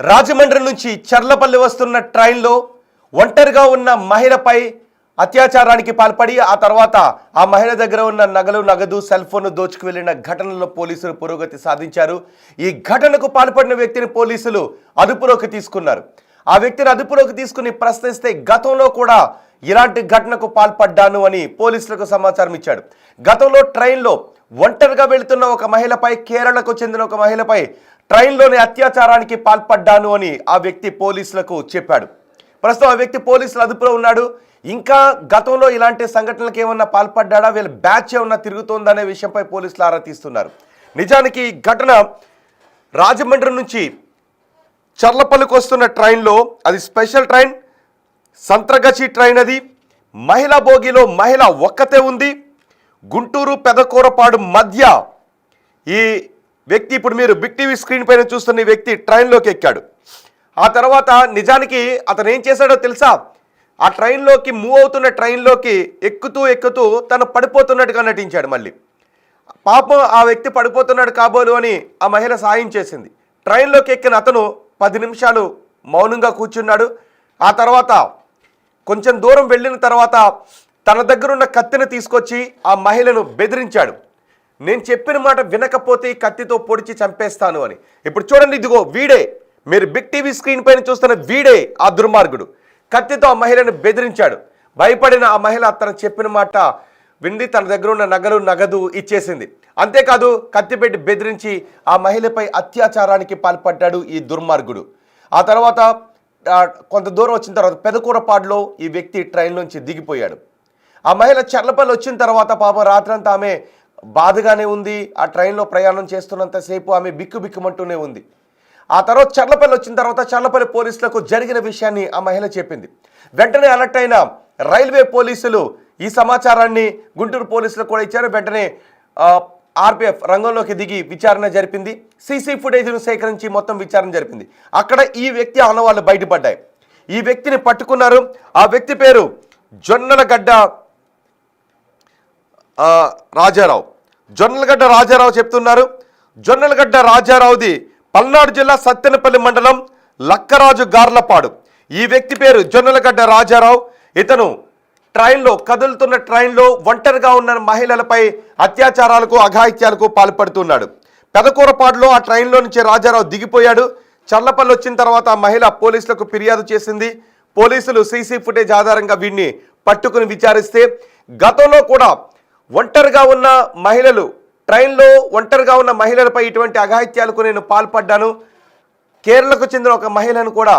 రాజమండ్రి నుంచి చర్లపల్లి వస్తున్న ట్రైన్లో ఒంటరిగా ఉన్న మహిళపై అత్యాచారానికి పాల్పడి ఆ తర్వాత ఆ మహిళ దగ్గర ఉన్న నగదు సెల్ ఫోన్ దోచుకు వెళ్లిన ఘటనలో పోలీసులు పురోగతి సాధించారు. ఈ ఘటనకు పాల్పడిన వ్యక్తిని పోలీసులు అదుపులోకి తీసుకున్నారు. ఆ వ్యక్తిని అదుపులోకి తీసుకుని ప్రశ్నిస్తే గతంలో కూడా ఇలాంటి ఘటనకు పాల్పడ్డాను అని పోలీసులకు సమాచారం ఇచ్చాడు. గతంలో ట్రైన్లో ఒంటరిగా వెళుతున్న ఒక మహిళపై, కేరళకు చెందిన ఒక మహిళపై ట్రైన్లోని అత్యాచారానికి పాల్పడ్డాను అని ఆ వ్యక్తి పోలీసులకు చెప్పాడు. ప్రస్తుతం ఆ వ్యక్తి పోలీసుల అదుపులో ఉన్నాడు. ఇంకా గతంలో ఇలాంటి సంఘటనలకు ఏమన్నా పాల్పడ్డా, వీళ్ళ బ్యాచ్ ఏమన్నా తిరుగుతోందనే విషయంపై పోలీసులు ఆరా తీస్తున్నారు. నిజానికి ఘటన రాజమండ్రి నుంచి చర్లపల్లికి వస్తున్న ట్రైన్లో, అది స్పెషల్ ట్రైన్, సంత్రగచి ట్రైన్. అది మహిళా బోగిలో మహిళ ఒక్కతే ఉంది. గుంటూరు పెదకూరపాడు మధ్య ఈ వ్యక్తి, ఇప్పుడు మీరు బిగ్ టీవీ స్క్రీన్ పైన చూస్తున్న ఈ వ్యక్తి ట్రైన్లోకి ఎక్కాడు. ఆ తర్వాత నిజానికి అతను ఏం చేశాడో తెలుసా? ఆ ట్రైన్లోకి మూవ్ అవుతున్న ట్రైన్లోకి ఎక్కుతూ తను పడిపోతున్నట్టుగా నటించాడు. మళ్ళీ పాపం ఆ వ్యక్తి పడిపోతున్నాడు కాబోలు అని ఆ మహిళ సాయం చేసింది. ట్రైన్లోకి ఎక్కిన అతను 10 నిమిషాలు మౌనంగా కూర్చున్నాడు. ఆ తర్వాత కొంచెం దూరం వెళ్ళిన తర్వాత తన దగ్గర ఉన్న కత్తిని తీసుకొచ్చి ఆ మహిళను బెదిరించాడు. నేను చెప్పిన మాట వినకపోతే ఈ కత్తితో పొడిచి చంపేస్తాను అని. ఇప్పుడు చూడండి, ఇదిగో వీడే, మీరు బిగ్ టీవీ స్క్రీన్ పైన చూస్తున్న వీడే ఆ దుర్మార్గుడు. కత్తితో ఆ మహిళను బెదిరించాడు. భయపడిన ఆ మహిళ అతను చెప్పిన మాట వింది, తన దగ్గర ఉన్న నగదు ఇచ్చేసింది. అంతేకాదు కత్తి పెట్టి బెదిరించి ఆ మహిళపై అత్యాచారానికి పాల్పడ్డాడు ఈ దుర్మార్గుడు. ఆ తర్వాత కొంత దూరం వచ్చిన తర్వాత పెదకూరపాడులో ఈ వ్యక్తి ట్రైన్ నుంచి దిగిపోయాడు. ఆ మహిళ చర్లపల్లి వచ్చిన తర్వాత పాపం రాత్రంతా ఆమె బాధగానే ఉంది. ఆ ట్రైన్లో ప్రయాణం చేస్తున్నంతసేపు ఆమె బిక్కుమంటూనే ఉంది. ఆ తర్వాత చర్లపల్లి వచ్చిన తర్వాత చర్లపల్లి పోలీసులకు జరిగిన విషయాన్ని ఆ మహిళ చెప్పింది. వెంటనే అలర్ట్ అయిన రైల్వే పోలీసులు ఈ సమాచారాన్ని గుంటూరు పోలీసులకు కూడా ఇచ్చారు. వెంటనే ఆర్పిఎఫ్ రంగంలోకి దిగి విచారణ జరిపింది. సీసీ ఫుటేజ్ను సేకరించి మొత్తం విచారణ జరిపింది. అక్కడ ఈ వ్యక్తి ఆనవాళ్ళు బయటపడ్డాయి. ఈ వ్యక్తిని పట్టుకున్నారు. ఆ వ్యక్తి పేరు జొన్నలగడ్డ రాజారావు చెప్తున్నారు. జొన్నలగడ్డ రాజారావుది పల్నాడు జిల్లా సత్తెనపల్లి మండలం లక్కరాజు గార్లపాడు. ఈ వ్యక్తి పేరు జొన్నలగడ్డ రాజారావు. ఇతను కదులుతున్న ట్రైన్లో ఒంటరిగా ఉన్న మహిళలపై అత్యాచారాలకు, అఘాయిత్యాలకు పాల్పడుతున్నాడు. పెదకూరపాడులో ఆ ట్రైన్లో నుంచి రాజారావు దిగిపోయాడు. చర్లపల్లి వచ్చిన తర్వాత ఆ మహిళ పోలీసులకు ఫిర్యాదు చేసింది. పోలీసులు సీసీ ఫుటేజ్ ఆధారంగా వీడిని పట్టుకుని విచారిస్తే గతంలో కూడా ఒంటరిగా ఉన్న మహిళలు, ట్రైన్లో ఒంటరిగా ఉన్న మహిళలపై ఇటువంటి అఘాయిత్యాలకు నేను పాల్పడ్డాను, కేరళకు చెందిన ఒక మహిళను కూడా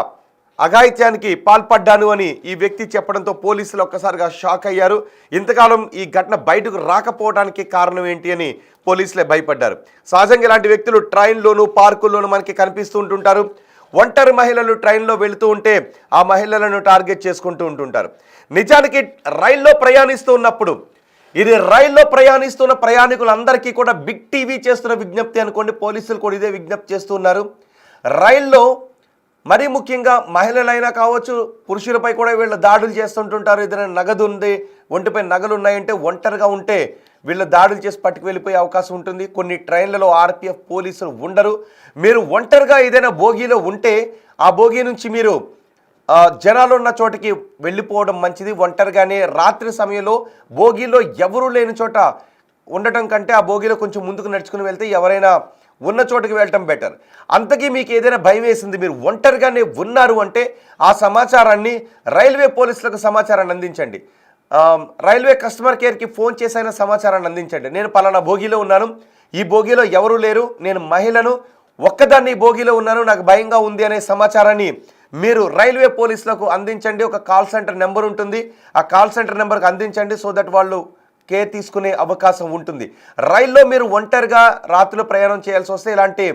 అఘాయిత్యానికి పాల్పడ్డాను అని ఈ వ్యక్తి చెప్పడంతో పోలీసులు ఒక్కసారిగా షాక్ అయ్యారు. ఇంతకాలం ఈ ఘటన బయటకు రాకపోవడానికి కారణం ఏంటి అని పోలీసులే భయపడ్డారు. సహజంగా ఇలాంటి వ్యక్తులు ట్రైన్లోను, పార్కుల్లోనూ మనకి కనిపిస్తూ ఉంటుంటారు. ఒంటరి మహిళలు ట్రైన్లో వెళుతూ ఉంటే ఆ మహిళలను టార్గెట్ చేసుకుంటూ ఉంటుంటారు. నిజానికి రైల్లో ప్రయాణిస్తూ ఉన్నప్పుడు, ఇది రైల్లో ప్రయాణిస్తున్న ప్రయాణికులందరికీ కూడా బిగ్ టీవీ చేస్తున్న విజ్ఞప్తి అనుకోండి, పోలీసులు కూడా ఇదే విజ్ఞప్తి చేస్తున్నారు. రైల్లో మరీ ముఖ్యంగా మహిళలైనా కావచ్చు, పురుషులపై కూడా వీళ్ళు దాడులు చేస్తుంటుంటారు. ఏదైనా నగదు ఉంది, ఒంటిపై నగలు ఉన్నాయంటే, ఒంటరిగా ఉంటే వీళ్ళు దాడులు చేసి పట్టుకు వెళ్ళిపోయే అవకాశం ఉంటుంది. కొన్ని ట్రైన్లలో ఆర్పిఎఫ్ పోలీసులు ఉండరు. మీరు ఒంటరిగా ఏదైనా బోగీలో ఉంటే ఆ బోగీ నుంచి మీరు జనాలు ఉన్న చోటికి వెళ్ళిపోవడం మంచిది. ఒంటరిగానే రాత్రి సమయంలో బోగీలో ఎవరూ లేని చోట ఉండటం కంటే ఆ బోగీలో కొంచెం ముందుకు నడుచుకుని వెళ్తే ఎవరైనా ఉన్న చోటుకి వెళ్ళటం బెటర్. అంతకీ మీకు ఏదైనా భయం వేసింది, మీరు ఒంటరిగానే ఉన్నారు అంటే ఆ సమాచారాన్ని రైల్వే పోలీసులకు సమాచారాన్ని అందించండి. రైల్వే కస్టమర్ కేర్కి ఫోన్ చేసైనా సమాచారాన్ని అందించండి. నేను పలానా బోగీలో ఉన్నాను, ఈ బోగీలో ఎవరూ లేరు, నేను మహిళను, ఒక్కదాన్ని ఈ బోగీలో ఉన్నాను, నాకు భయంగా ఉంది అనే సమాచారాన్ని మీరు రైల్వే పోలీసులకు అందించండి. ఒక కాల్ సెంటర్ నెంబర్ ఉంటుంది, ఆ కాల్ సెంటర్ నెంబర్కి అందించండి. సో దట్ వాళ్ళు కేర్ తీసుకునే అవకాశం ఉంటుంది. రైల్లో మీరు ఒంటరిగా రాత్రిలో ప్రయాణం చేయాల్సి వస్తే ఇలాంటి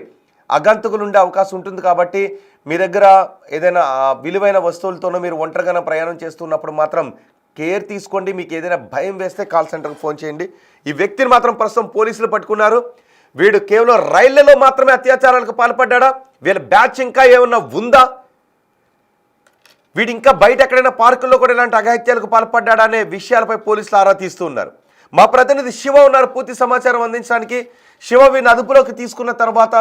అగంతకులు ఉండే అవకాశం ఉంటుంది. కాబట్టి మీ దగ్గర ఏదైనా విలువైన వస్తువులతోనో మీరు ఒంటరిగా ప్రయాణం చేస్తున్నప్పుడు మాత్రం కేర్ తీసుకోండి. మీకు ఏదైనా భయం వేస్తే కాల్ సెంటర్కి ఫోన్ చేయండి. ఈ వ్యక్తిని మాత్రం ప్రస్తుతం పోలీసులు పట్టుకున్నారు. వీడు కేవలం రైళ్లలో మాత్రమే అత్యాచారాలకు పాల్పడ్డా, వీళ్ళ బ్యాచ్ ఇంకా ఏమన్నా ఉందా, వీడు ఇంకా బయట ఎక్కడైనా పార్కుల్లో కూడా ఇలాంటి అఘాయిత్యాలకు పాల్పడ్డా అనే విషయాలపై పోలీసులు ఆరా తీస్తూ ఉన్నారు. మా ప్రతినిధి శివ ఉన్నారు పూర్తి సమాచారం అందించడానికి. శివ, వీరిని అదుపులోకి తీసుకున్న తర్వాత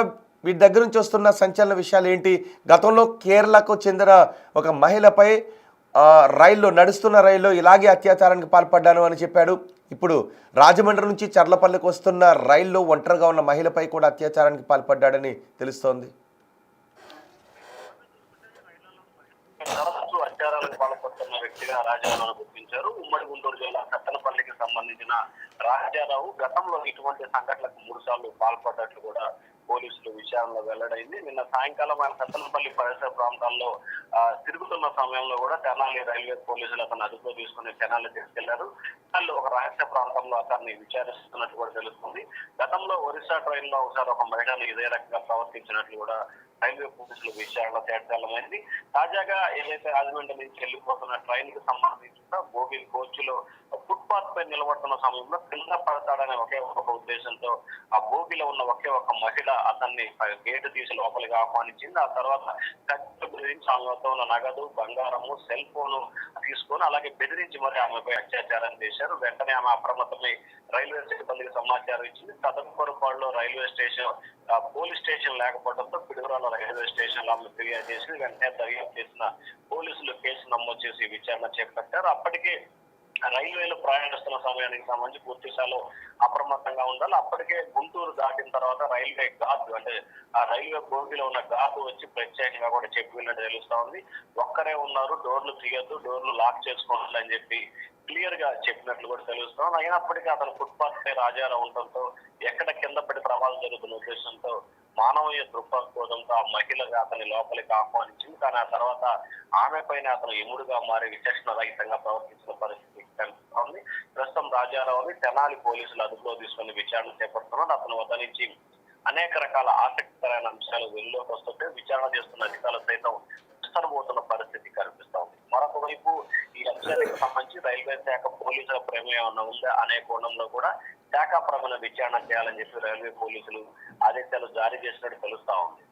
వీటి దగ్గర నుంచి వస్తున్న సంచలన విషయాలు ఏంటి? గతంలో కేరళకు చెందిన ఒక మహిళపై నడుస్తున్న రైల్లో ఇలాగే అత్యాచారానికి పాల్పడ్డాను అని చెప్పాడు. ఇప్పుడు రాజమండ్రి నుంచి చర్లపల్లికి వస్తున్న రైల్లో ఒంటరిగా ఉన్న మహిళపై కూడా అత్యాచారానికి పాల్పడ్డాడని తెలుస్తోంది. అత్యాచారాలకు పాల్పడుతున్న వ్యక్తిగా రాజారావు గుర్తించారు. ఉమ్మడి గుంటూరు జిల్లా సత్తెనపల్లికి సంబంధించిన రాజారావు గతంలో ఇటువంటి సంఘటనలకు 3 సార్లు పాల్పడ్డట్లు కూడా పోలీసులు విచారణలో వెల్లడైంది. నిన్న సాయంకాలం ఆయన సత్తెనపల్లి పరిసర ప్రాంతాల్లో తిరుగుతున్న సమయంలో కూడా తెనాలి రైల్వే పోలీసులు అతను అదుపులో తీసుకుని తెనాలి తీసుకెళ్లారు. వాళ్ళు ఒక రహస్య ప్రాంతంలో అతన్ని విచారిస్తున్నట్టు కూడా తెలుస్తుంది. గతంలో ఒరిస్సా ట్రైన్ లో ఒకసారి ఒక మహిళను ఇదే రకంగా ప్రవర్తించినట్లు కూడా రైల్వే పోలీసులు విచారణ తేటతెల్లమైంది. తాజాగా ఏదైతే రాజమండ్రి నుంచి వెళ్ళిపోతున్న ట్రైన్ కి సంబంధించిన బోగి కోచ్ లో ఫుట్పాత్ పై నిలబడుతున్న సమయంలో కింద పడతాడనే ఒకే ఒక ఉద్దేశంతో ఆ బోగిలో ఉన్న ఒకే ఒక మహిళ అతన్ని గేటు తీసి లోపలికి ఆహ్వానించింది. ఆ తర్వాత కత్తి బెదిరించి ఆమెతో ఉన్న నగదు, బంగారము, సెల్ ఫోన్ తీసుకొని అలాగే బెదిరించి మరి ఆమెపై అత్యాచారం చేశారు. వెంటనే ఆమె అప్రమత్తమై రైల్వే సిబ్బందికి సమాచారం ఇచ్చింది. తదనంతరంలో రైల్వే స్టేషన్ పోలీస్ స్టేషన్ లేకపోవడంతో పిడుగురాల రైల్వే స్టేషన్ లో ఆమె ఫిర్యాదు చేసి వెంటనే దర్యాప్తు చేసిన పోలీసులు కేసు నమోదు చేసి విచారణ చేపట్టారు. అప్పటికే రైల్వేలో ప్రయాణిస్తున్న సమయానికి సంబంధించి పూర్తి స్థాయిలో అప్రమత్తంగా ఉండాలి. అప్పటికే గుంటూరు దాటిన తర్వాత రైల్వే గార్డు అంటే ఆ రైల్వే బోగిలో ఉన్న గార్డు వచ్చి ప్రత్యేకంగా కూడా చెప్పి వెళ్ళినట్టు తెలుస్తా ఉంది. ఒక్కరే ఉన్నారు, డోర్లు తీయద్దు, డోర్లు లాక్ చేసుకోవాలి అని చెప్పి క్లియర్ గా చెప్పినట్లు కూడా తెలుస్తాం. అయినప్పటికీ అతను ఫుట్పాత్ పై రాజారావు ఉండటంతో ఎక్కడ కింద పడి ప్రమాదం జరుగుతున్న ఉద్దేశంతో మానవీయ దృక్పథంతో ఆ మహిళగా అతని లోపలికి ఆహ్వానించింది. కానీ ఆ తర్వాత ఆమె పైన అతను ఎముడుగా మారి విచక్షణ రహితంగా ప్రవర్తించిన పరిస్థితి కనిపిస్తోంది. ప్రస్తుతం రాజారావుని తెనాలి పోలీసులు అదుపులో తీసుకుని విచారణ చేపడుతున్నారు. అతని వద్ద నుంచి అనేక రకాల ఆసక్తికరమైన అంశాలు వెలుగులోకి వస్తుంటే విచారణ చేస్తున్న అధికారులు సైతం విస్తరబోతున్న పరిస్థితి కనిపిస్తోంది. మరొక వైపు ఈ అంశానికి సంబంధించి రైల్వే శాఖ పోలీసుల ప్రమేయం ఏమన్నా ఉందా అనే కోణంలో కూడా శాఖాపరమైన విచారణ చేయాలని చెప్పి రైల్వే పోలీసులు ఆదేశాలు జారీ చేసినట్టు తెలుస్తా ఉంది.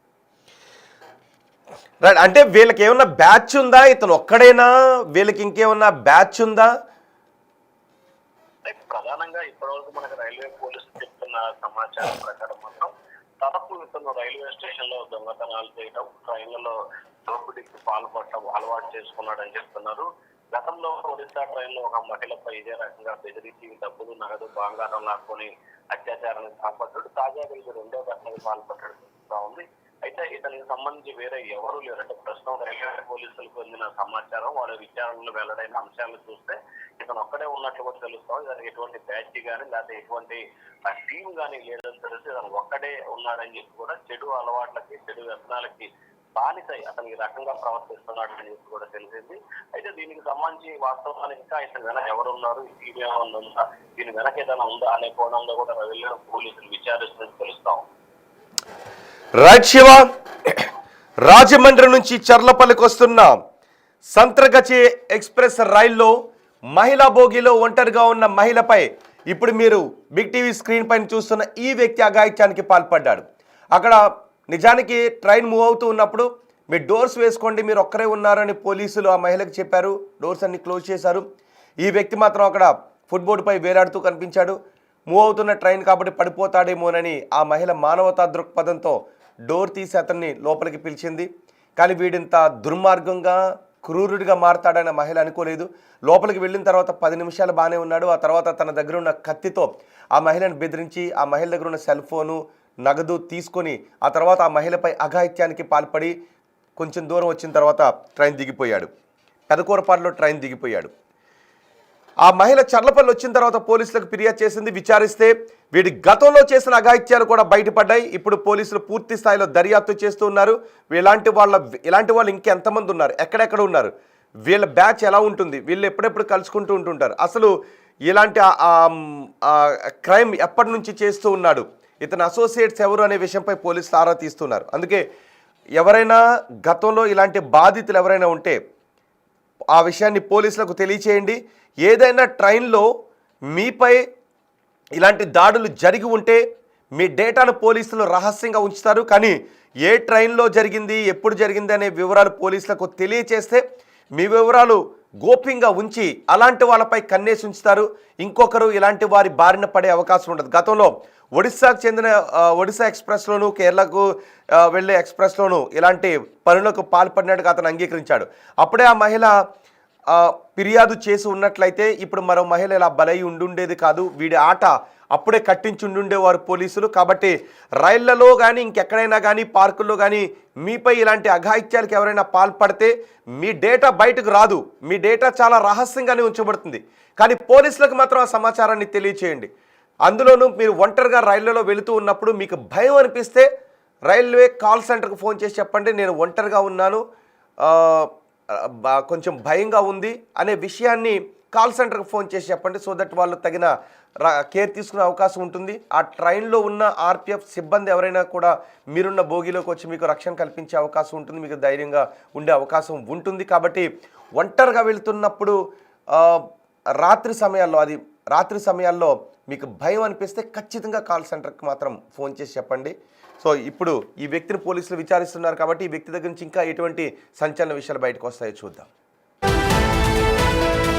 అంటే వీళ్ళకి ఏమన్నా బ్యాచ్ ఉందా? ఇతను ఒక్కడైనా వీళ్ళకి ఇంకేమన్నా బ్యాచ్ ఉందా? ప్రధానంగా ఇప్పటివరకు మనకు రైల్వే పోలీసులు చెప్తున్న సమాచారం ప్రకారం మాత్రం తరపు ఇతను రైల్వే స్టేషన్ లో దొంగతనాలు చేయడం, ట్రైన్లలో దోపిడీకి పాల్పడటం అలవాటు చేసుకున్నాడని చెప్తున్నారు. గతంలో ఒడిశా ట్రైన్ లో ఒక మహిళపై ఇదే రకంగా బెదిరించి డబ్బులు, నగదు, బంగారం లాక్కొని అత్యాచారానికి పాల్పడ్డాడు. తాజాగా ఇది 2వ ఘటనకు పాల్పడ్డా ఉంది. అయితే ఇతనికి సంబంధించి వేరే ఎవరు లేరంటే ప్రస్తుతం రైల్వే పోలీసులకు పొందిన సమాచారం వాళ్ళ విచారణలో వెల్లడైన అంశాలను చూస్తే ఇతను ఒక్కడే ఉన్నట్లు కూడా తెలుస్తాం. ఇతనికి ఎటువంటి బ్యాచ్ కానీ లేకపోతే ఎటువంటి టీం కానీ లేదని తెలిసి ఇతను ఒక్కడే ఉన్నాడని చెప్పి కూడా చెడు అలవాట్లకి, చెడు వ్యసనాలకి బానిస అతనికి రకంగా ప్రవర్తిస్తున్నాడు అని చెప్పి కూడా తెలిసింది. అయితే దీనికి సంబంధించి వాస్తవానికి ఇంకా ఇతని వెనక ఎవరున్నారు, ఇది ఏమన్నా ఉందా, దీని వెనక ఏదైనా ఉందా అనే కోణంలో కూడా రైల్వే పోలీసులు విచారిస్తున్నట్టు తెలుస్తాం. రైట్ శివ, రాజమండ్రి నుంచి చర్లపల్లికి వస్తున్న సంత్రగచి ఎక్స్ప్రెస్ రైల్లో మహిళా బోగిలో ఒంటరిగా ఉన్న మహిళపై ఇప్పుడు మీరు బిగ్ టీవీ స్క్రీన్ పైన చూస్తున్న ఈ వ్యక్తి అఘాయిత్యానికి పాల్పడ్డాడు. అక్కడ నిజానికి ట్రైన్ మూవ్ అవుతూ ఉన్నప్పుడు మీరు డోర్స్ వేసుకోండి, మీరు ఒక్కరే ఉన్నారని పోలీసులు ఆ మహిళకు చెప్పారు. డోర్స్ అన్ని క్లోజ్ చేశారు. ఈ వ్యక్తి మాత్రం అక్కడ ఫుట్బోర్డుపై వేలాడుతూ కనిపించాడు. మూవ్ అవుతున్న ట్రైన్ కాబట్టి పడిపోతాడేమోనని ఆ మహిళ మానవతా దృక్పథంతో డోర్ తీసి అతన్ని లోపలికి పిలిచింది. కానీ వీడింత దుర్మార్గంగా, క్రూరుడిగా మారతాడని మహిళ అనుకోలేదు. లోపలికి వెళ్ళిన తర్వాత 10 నిమిషాలు బాగానే ఉన్నాడు. ఆ తర్వాత తన దగ్గర ఉన్న కత్తితో ఆ మహిళను బెదిరించి ఆ మహిళ దగ్గర ఉన్న సెల్ ఫోను, నగదు తీసుకొని ఆ తర్వాత ఆ మహిళపై అఘాయిత్యానికి పాల్పడి కొంచెం దూరం వచ్చిన తర్వాత ట్రైన్ దిగిపోయాడు. పెదకూరపాడులో ట్రైన్ దిగిపోయాడు. ఆ మహిళ చర్లపల్లి వచ్చిన తర్వాత పోలీసులకు ఫిర్యాదు చేసింది. విచారిస్తే వీడి గతంలో చేసిన అఘాయిత్యాలు కూడా బయటపడ్డాయి. ఇప్పుడు పోలీసులు పూర్తి స్థాయిలో దర్యాప్తు చేస్తూ ఉన్నారు. ఇలాంటి వాళ్ళు ఇంకెంతమంది ఉన్నారు, ఎక్కడెక్కడ ఉన్నారు, వీళ్ళ బ్యాచ్ ఎలా ఉంటుంది, వీళ్ళు ఎప్పుడెప్పుడు కలుసుకుంటూ ఉంటుంటారు, అసలు ఇలాంటి క్రైమ్ ఎప్పటి నుంచి చేస్తూ ఉన్నాడు, ఇతని అసోసియేట్స్ ఎవరు అనే విషయంపై పోలీసులు ఆరా తీస్తున్నారు. అందుకే ఎవరైనా గతంలో ఇలాంటి బాధితులు ఎవరైనా ఉంటే ఆ విషయాన్ని పోలీసులకు తెలియచేయండి. ఏదైనా ట్రైన్లో మీపై ఇలాంటి దాడులు జరిగి ఉంటే మీ డేటాను పోలీసులు రహస్యంగా ఉంచుతారు. కానీ ఏ ట్రైన్లో జరిగింది, ఎప్పుడు జరిగింది అనే వివరాలు పోలీసులకు తెలియచేస్తే మీ వివరాలు గోప్యంగా ఉంచి అలాంటి వాళ్ళపై కన్నేసి ఉంచుతారు. ఇంకొకరు ఇలాంటి వారి బారిన పడే అవకాశం ఉండదు. గతంలో ఒడిశాకు చెందిన ఒడిశా ఎక్స్ప్రెస్లోను, కేరళకు వెళ్ళే ఎక్స్ప్రెస్లోను ఇలాంటి పనులకు పాల్పడినట్టుగా అతను అంగీకరించాడు. అప్పుడే ఆ మహిళ ఫిర్యాదు చేసి ఉన్నట్లయితే ఇప్పుడు మరో మహిళ ఇలా బలై ఉండుండేది కాదు. వీడి ఆట అప్పుడే కట్టించి ఉండుండేవారు పోలీసులు. కాబట్టి రైళ్లలో కానీ ఇంకెక్కడైనా కానీ పార్కుల్లో కానీ మీపై ఇలాంటి అఘాయిత్యాలకు ఎవరైనా పాల్పడితే మీ డేటా బయటకు రాదు. మీ డేటా చాలా రహస్యంగానే ఉంచబడుతుంది. కానీ పోలీసులకు మాత్రం ఆ సమాచారాన్ని తెలియచేయండి. అందులోనూ మీరు ఒంటరిగా రైళ్లలో వెళుతూ ఉన్నప్పుడు మీకు భయం అనిపిస్తే రైల్వే కాల్ సెంటర్కి ఫోన్ చేసి చెప్పండి, నేను ఒంటరిగా ఉన్నాను, కొంచెం భయంగా ఉంది అనే విషయాన్ని కాల్ సెంటర్కి ఫోన్ చేసి చెప్పండి. సో దట్ వాళ్ళు తగిన కేర్ తీసుకునే అవకాశం ఉంటుంది. ఆ ట్రైన్లో ఉన్న ఆర్పిఎఫ్ సిబ్బంది ఎవరైనా కూడా మీరున్న బోగిలోకి వచ్చి మీకు రక్షణ కల్పించే అవకాశం ఉంటుంది, మీకు ధైర్యంగా ఉండే అవకాశం ఉంటుంది. కాబట్టి ఒంటరిగా వెళ్తున్నప్పుడు రాత్రి సమయాల్లో మీకు భయం అనిపిస్తే ఖచ్చితంగా కాల్ సెంటర్కి మాత్రం ఫోన్ చేసి చెప్పండి. సో ఇప్పుడు ఈ వ్యక్తిని పోలీసులు విచారిస్తున్నారు కాబట్టి ఈ వ్యక్తి దగ్గర నుంచి ఇంకా ఎటువంటి సంచలన విషయాలు బయటకు వస్తాయో చూద్దాం.